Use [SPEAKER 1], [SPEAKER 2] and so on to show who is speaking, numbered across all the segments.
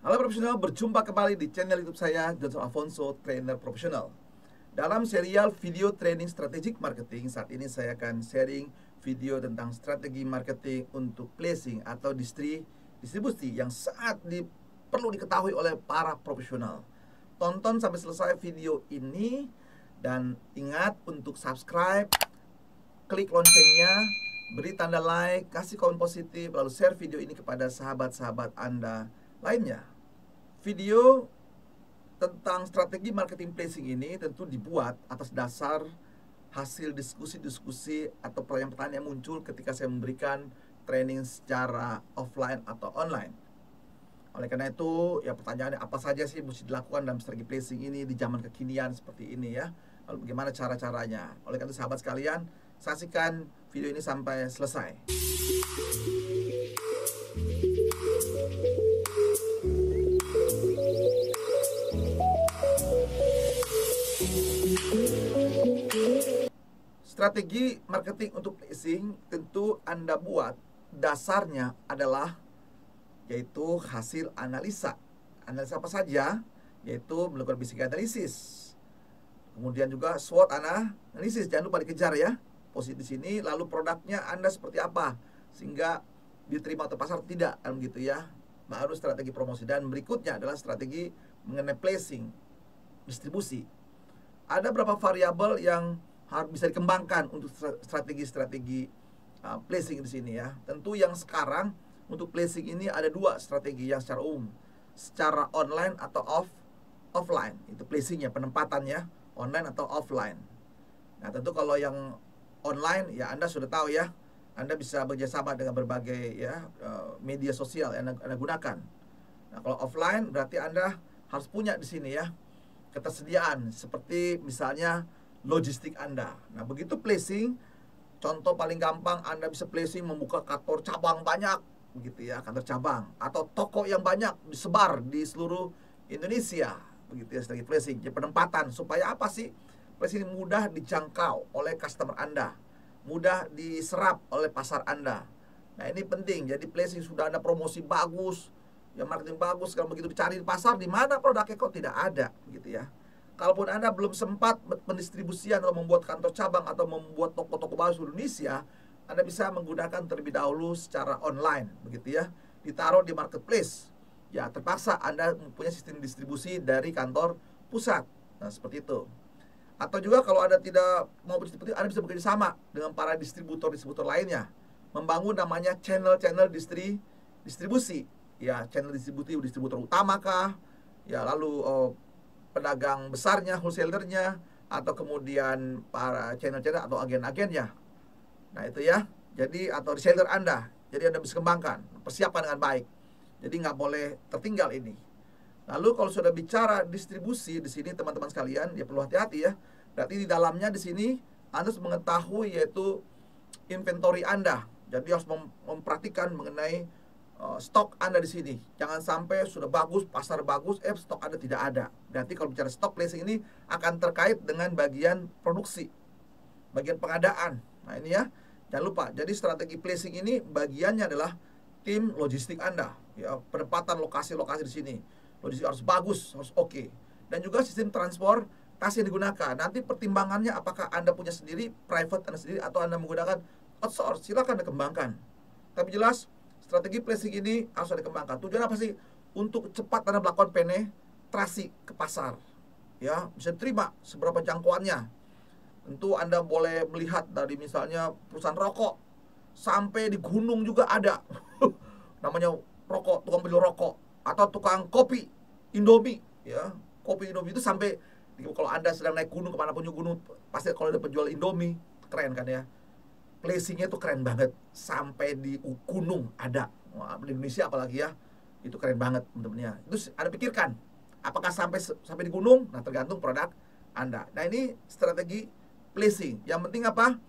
[SPEAKER 1] Halo profesional, berjumpa kembali di channel YouTube saya, Johnson Afonso, trainer profesional. Dalam serial video training strategic marketing, saat ini saya akan sharing video tentang strategi marketing untuk placing atau distribusi yang sangat perlu diketahui oleh para profesional. Tonton sampai selesai video ini dan ingat untuk subscribe, klik loncengnya, beri tanda like, kasih komen positif, lalu share video ini kepada sahabat-sahabat Anda lainnya. Video tentang strategi marketing placing ini tentu dibuat atas dasar hasil diskusi-diskusi atau pertanyaan-pertanyaan yang muncul ketika saya memberikan training secara offline atau online. Oleh karena itu, ya pertanyaannya apa saja sih mesti dilakukan dalam strategi placing ini di zaman kekinian seperti ini ya. Lalu bagaimana cara-caranya? Oleh karena itu sahabat sekalian, saksikan video ini sampai selesai. Strategi marketing untuk placing tentu Anda buat dasarnya adalah yaitu hasil analisa. Analisa apa saja? Yaitu melakukan basic analysis. Kemudian juga SWOT analysis, jangan lupa dikejar ya. Posisi di sini, lalu produknya Anda seperti apa sehingga diterima atau pasar tidak, kan gitu ya. Baru strategi promosi, dan berikutnya adalah strategi mengenai placing, distribusi. Ada beberapa variabel yang harus bisa dikembangkan untuk strategi-strategi placing di sini ya. Tentu yang sekarang untuk placing ini ada dua strategi yang secara umum, secara online atau offline. Itu placingnya, penempatannya online atau offline. Nah tentu kalau yang online ya Anda sudah tahu ya, Anda bisa bekerjasama dengan berbagai ya media sosial yang Anda gunakan. Nah kalau offline berarti Anda harus punya di sini ya ketersediaan seperti misalnya logistik Anda. Nah begitu placing, contoh paling gampang Anda bisa placing membuka kantor cabang banyak begitu ya, kantor cabang atau toko yang banyak disebar di seluruh Indonesia begitu ya, strategi placing. Jadi penempatan supaya apa sih? Placing mudah dijangkau oleh customer Anda, mudah diserap oleh pasar Anda. Nah ini penting. Jadi placing sudah ada promosi bagus, ya marketing bagus, kalau begitu dicari di pasar di mana produknya kok tidak ada begitu ya. Kalaupun Anda belum sempat pendistribusian atau membuat kantor cabang atau membuat toko-toko baru di Indonesia, Anda bisa menggunakan terlebih dahulu secara online begitu ya, ditaruh di marketplace. Ya terpaksa Anda mempunyai sistem distribusi dari kantor pusat. Nah seperti itu. Atau juga kalau Anda tidak mau berdistribusi, Anda bisa bekerja sama dengan para distributor-distributor lainnya, membangun namanya channel-channel distribusi. Ya channel distributor utama kah? Ya lalu pedagang besarnya, wholesalernya, atau kemudian para channel-channel atau agen-agennya. Nah itu ya, jadi atau reseller Anda. Jadi Anda bisa kembangkan, persiapan dengan baik. Jadi nggak boleh tertinggal ini. Lalu kalau sudah bicara distribusi di sini teman-teman sekalian, ya perlu hati-hati ya. Berarti di dalamnya di sini Anda harus mengetahui yaitu inventory Anda. Jadi harus memperhatikan mengenai stok Anda di sini. Jangan sampai sudah bagus, pasar bagus, stok Anda tidak ada. Berarti kalau bicara stok placing ini akan terkait dengan bagian produksi, bagian pengadaan. Nah ini ya, jangan lupa. Jadi strategi placing ini bagiannya adalah tim logistik Anda. Ya, penempatan lokasi-lokasi di sini. Logistik harus bagus, harus oke. Dan juga sistem transportasi yang digunakan. Nanti pertimbangannya apakah Anda punya sendiri, private Anda sendiri, atau Anda menggunakan outsource. Silakan Anda kembangkan. Tapi jelas strategi placing ini harus dikembangkan. Tujuan apa sih? Untuk cepat Anda melakukan penetrasi ke pasar. Ya, bisa diterima seberapa jangkauannya. Tentu Anda boleh melihat dari misalnya perusahaan rokok sampai di gunung juga ada. Namanya rokok, tukang beli rokok, atau tukang kopi Indomie, ya. Kopi Indomie itu sampai kalau Anda sedang naik gunung kemanapun gunung, pasti kalau ada penjual Indomie, keren kan ya. Placingnya tuh keren banget, sampai di gunung ada. Wah, di Indonesia apalagi ya, itu keren banget teman-teman ya. Itu Anda pikirkan, apakah sampai di gunung? Nah tergantung produk Anda. Nah ini strategi placing. Yang penting apa?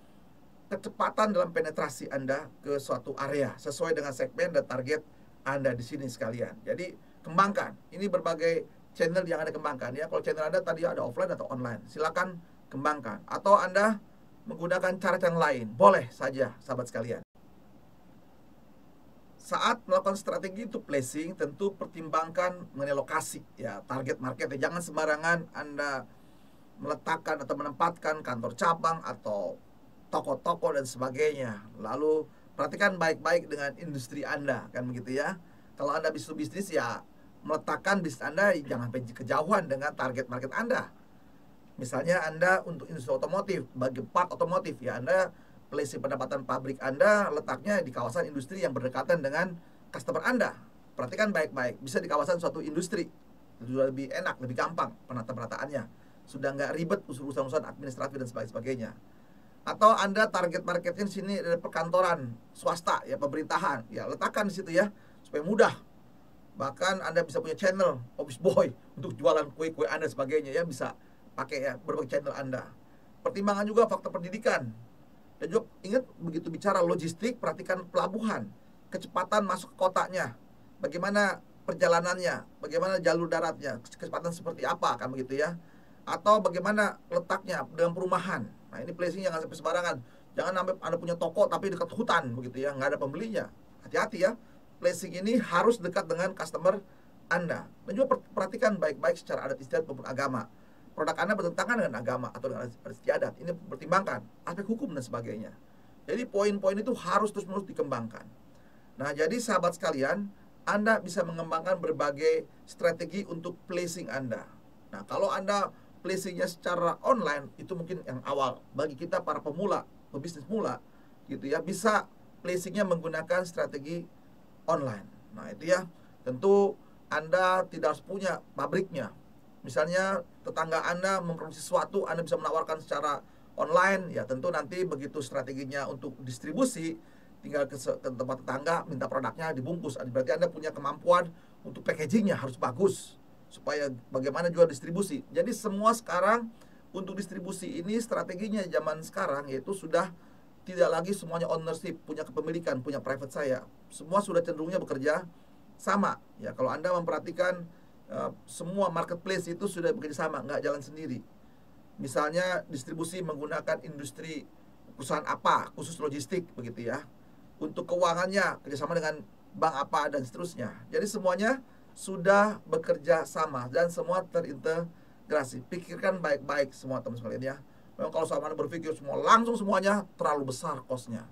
[SPEAKER 1] Kecepatan dalam penetrasi Anda ke suatu area sesuai dengan segmen dan target Anda di sini sekalian. Jadi kembangkan. Ini berbagai channel yang Anda kembangkan ya. Kalau channel Anda tadi ada offline atau online, silakan kembangkan. Atau Anda menggunakan cara yang lain, boleh saja sahabat sekalian. saat melakukan strategi untuk placing, tentu pertimbangkan mengenai lokasi, ya, target market. Jangan sembarangan Anda meletakkan atau menempatkan kantor cabang atau toko-toko dan sebagainya. Lalu perhatikan baik-baik dengan industri Anda, kan begitu ya. Kalau Anda bisnis ya meletakkan bisnis Anda jangan kejauhan dengan target market Anda. Misalnya Anda untuk industri otomotif, bagi part otomotif, ya Anda placing pendapatan pabrik Anda letaknya di kawasan industri yang berdekatan dengan customer Anda. Perhatikan baik-baik, bisa di kawasan suatu industri, sudah lebih enak, lebih gampang penataannya, sudah nggak ribet urusan-urusan administratif dan sebagainya. Atau Anda target marketnya di sini dari perkantoran swasta, ya pemerintahan, ya letakkan di situ ya supaya mudah. Bahkan Anda bisa punya channel office boy untuk jualan kue-kue Anda sebagainya, ya bisa pakai ya berbagai channel Anda. Pertimbangan juga faktor pendidikan. Dan juga ingat, begitu bicara logistik, perhatikan pelabuhan, kecepatan masuk ke kotanya, bagaimana perjalanannya, bagaimana jalur daratnya, kecepatan seperti apa, kan begitu ya. Atau bagaimana letaknya dengan perumahan. Nah, ini placing jangan sampai sembarangan. Jangan sampai Anda punya toko tapi dekat hutan begitu ya, nggak ada pembelinya. Hati-hati ya. Placing ini harus dekat dengan customer Anda. Dan juga perhatikan baik-baik secara adat istiadat maupun agama. Produk Anda bertentangan dengan agama atau dengan adat istiadat. Ini pertimbangkan aspek hukum dan sebagainya. Jadi poin-poin itu harus terus-menerus dikembangkan. Nah, jadi sahabat sekalian, Anda bisa mengembangkan berbagai strategi untuk placing Anda. Nah, kalau Anda placingnya secara online, itu mungkin yang awal. Bagi kita para pemula, pebisnis mula, gitu ya, bisa placingnya menggunakan strategi online. Nah, itu ya, tentu Anda tidak harus punya pabriknya. Misalnya tetangga Anda memproduksi sesuatu, Anda bisa menawarkan secara online, ya tentu nanti begitu strateginya untuk distribusi, tinggal ke tempat tetangga, minta produknya dibungkus. Berarti Anda punya kemampuan untuk packagingnya harus bagus, supaya bagaimana juga distribusi. Jadi semua sekarang untuk distribusi ini strateginya zaman sekarang yaitu sudah tidak lagi semuanya ownership, punya kepemilikan, punya private saya. Semua sudah cenderungnya bekerja sama. Ya, kalau Anda memperhatikan semua marketplace itu sudah bekerja sama, nggak jalan sendiri. Misalnya distribusi menggunakan industri perusahaan apa, khusus logistik begitu ya. Untuk keuangannya kerjasama dengan bank apa dan seterusnya. Jadi semuanya sudah bekerja sama dan semua terintegrasi. Pikirkan baik-baik semua teman sekalian ya. Memang kalau sama berpikir semua langsung semuanya terlalu besar cost-nya.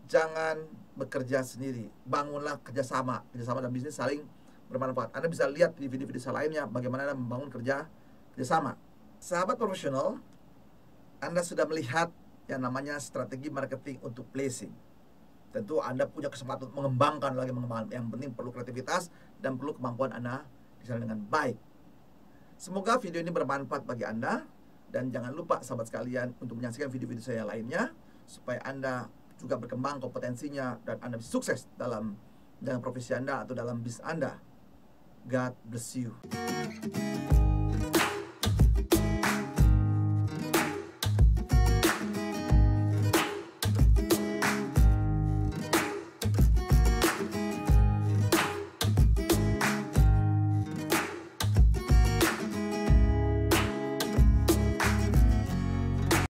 [SPEAKER 1] Jangan bekerja sendiri, bangunlah kerjasama dan bisnis saling bermanfaat. Anda bisa lihat di video-video saya lainnya bagaimana Anda membangun kerjasama. Sahabat profesional, Anda sudah melihat yang namanya strategi marketing untuk placing. Tentu Anda punya kesempatan untuk mengembangkan. Yang penting perlu kreativitas dan perlu kemampuan Anda dijalankan dengan baik. Semoga video ini bermanfaat bagi Anda. Dan jangan lupa sahabat sekalian untuk menyaksikan video-video saya lainnya, supaya Anda juga berkembang kompetensinya dan Anda bisa sukses dalam profesi Anda atau dalam bisnis Anda. God bless you.